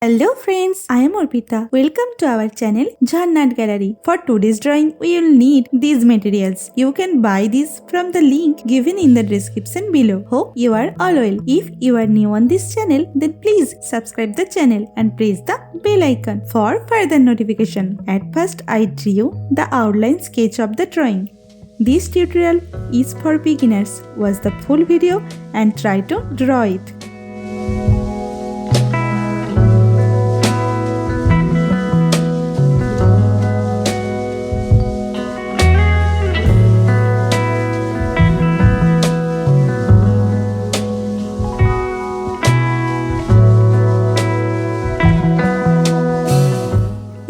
Hello friends, I am Arpita. Welcome to our channel Jharna Gallery. For today's drawing, we will need these materials. You can buy these from the link given in the description below. Hope you are all well. If you are new on this channel, then please subscribe the channel and press the bell icon for further notification. At first, I drew the outline sketch of the drawing. This tutorial is for beginners. Watch the full video and try to draw it.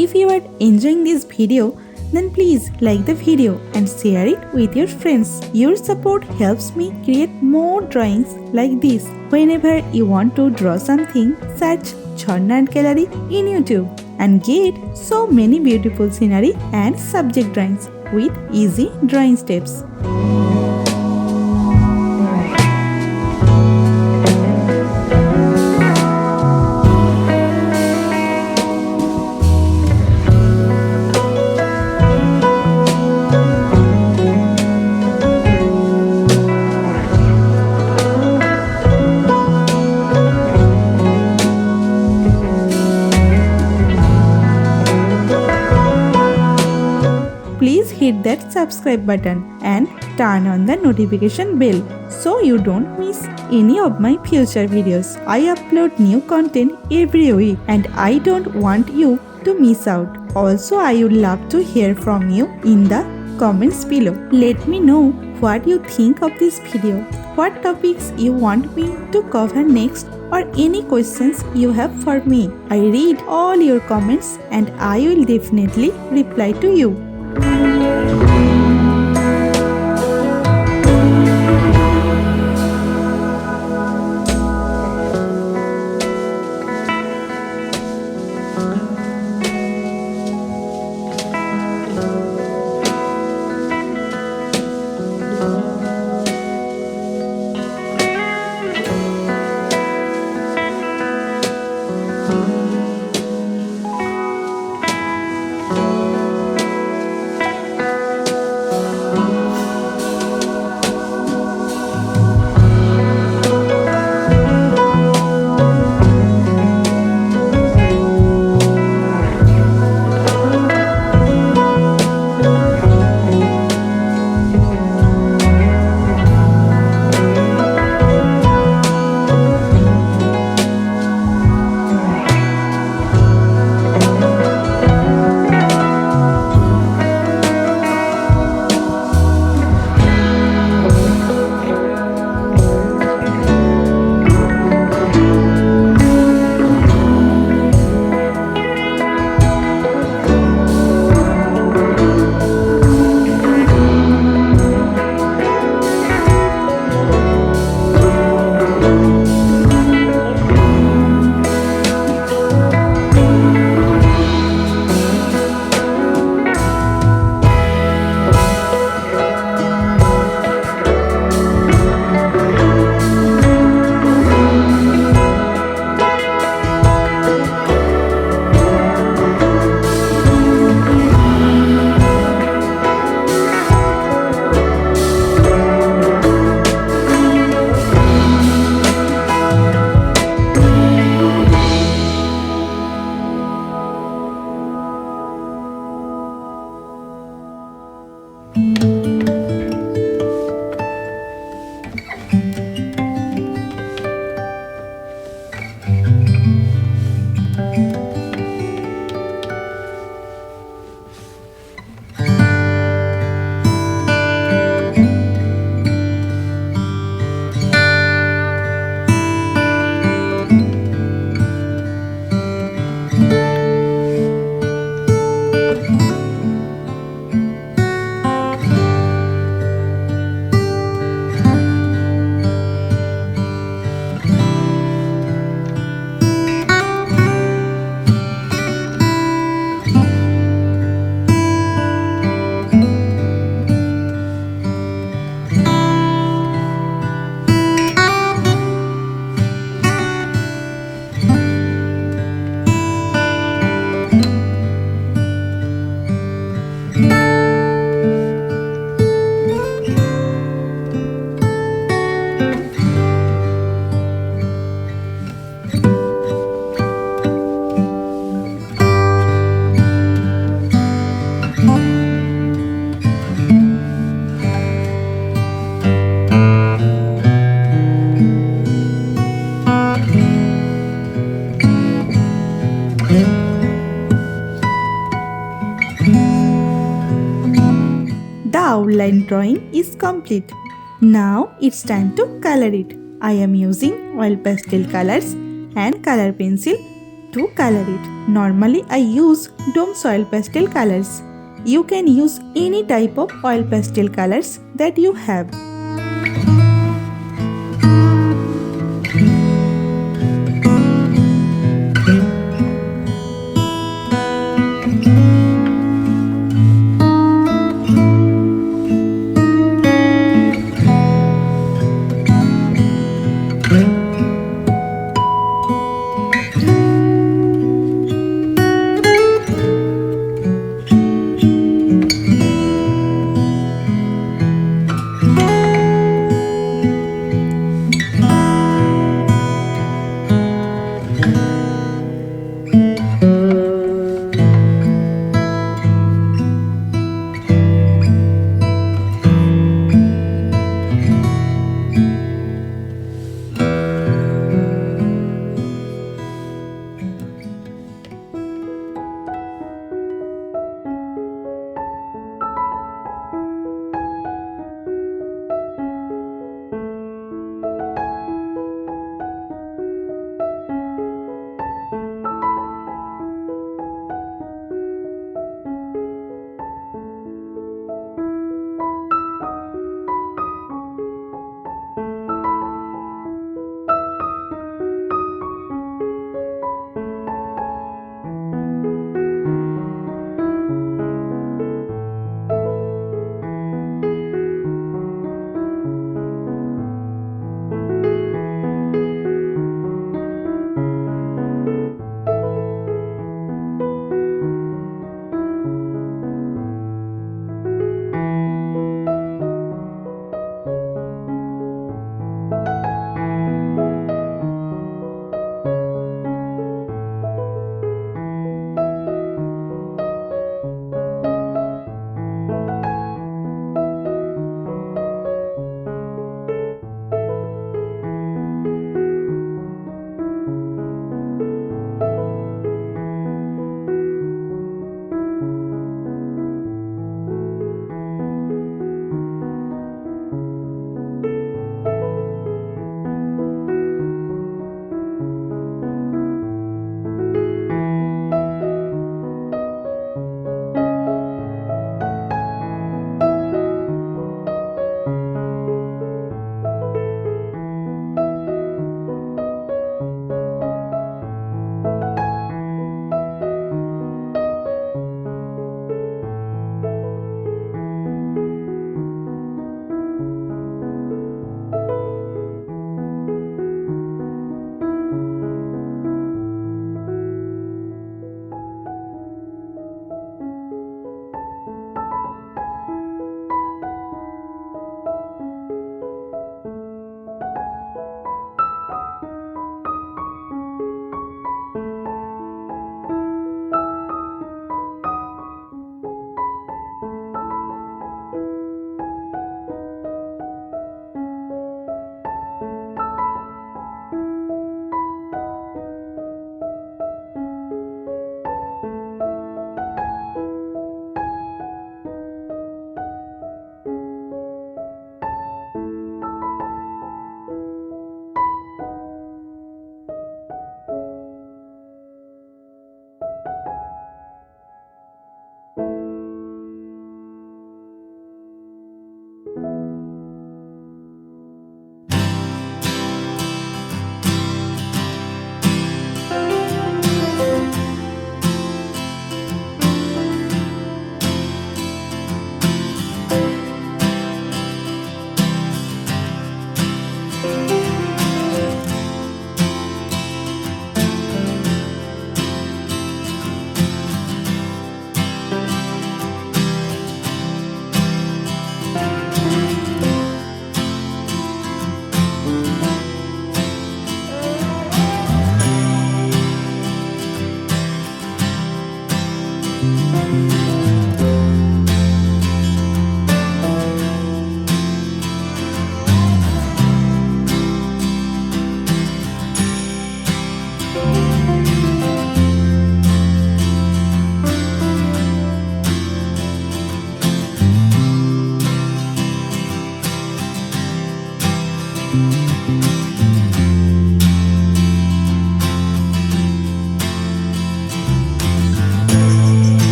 If you are enjoying this video, then please like the video and share it with your friends. Your support helps me create more drawings like this. Whenever you want to draw something, search Jharna Gallery in YouTube and get so many beautiful scenery and subject drawings with easy drawing steps. Please hit that subscribe button and turn on the notification bell so you don't miss any of my future videos. I upload new content every week and I don't want you to miss out. Also, I would love to hear from you in the comments below. Let me know what you think of this video, what topics you want me to cover next, or any questions you have for me. I read all your comments and I will definitely reply to you. outline drawing is complete. Now it's time to color it. I am using oil pastel colors and color pencil to color it. Normally I use Dome's oil pastel colors. You can use any type of oil pastel colors that you have.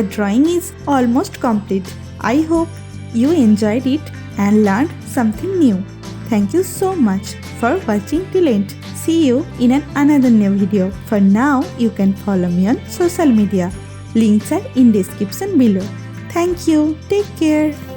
the drawing is almost complete. I hope you enjoyed it and learned something new. Thank you so much for watching till end. See you in another new video. For now, you can follow me on social media. Links are in description below. Thank you. Take care.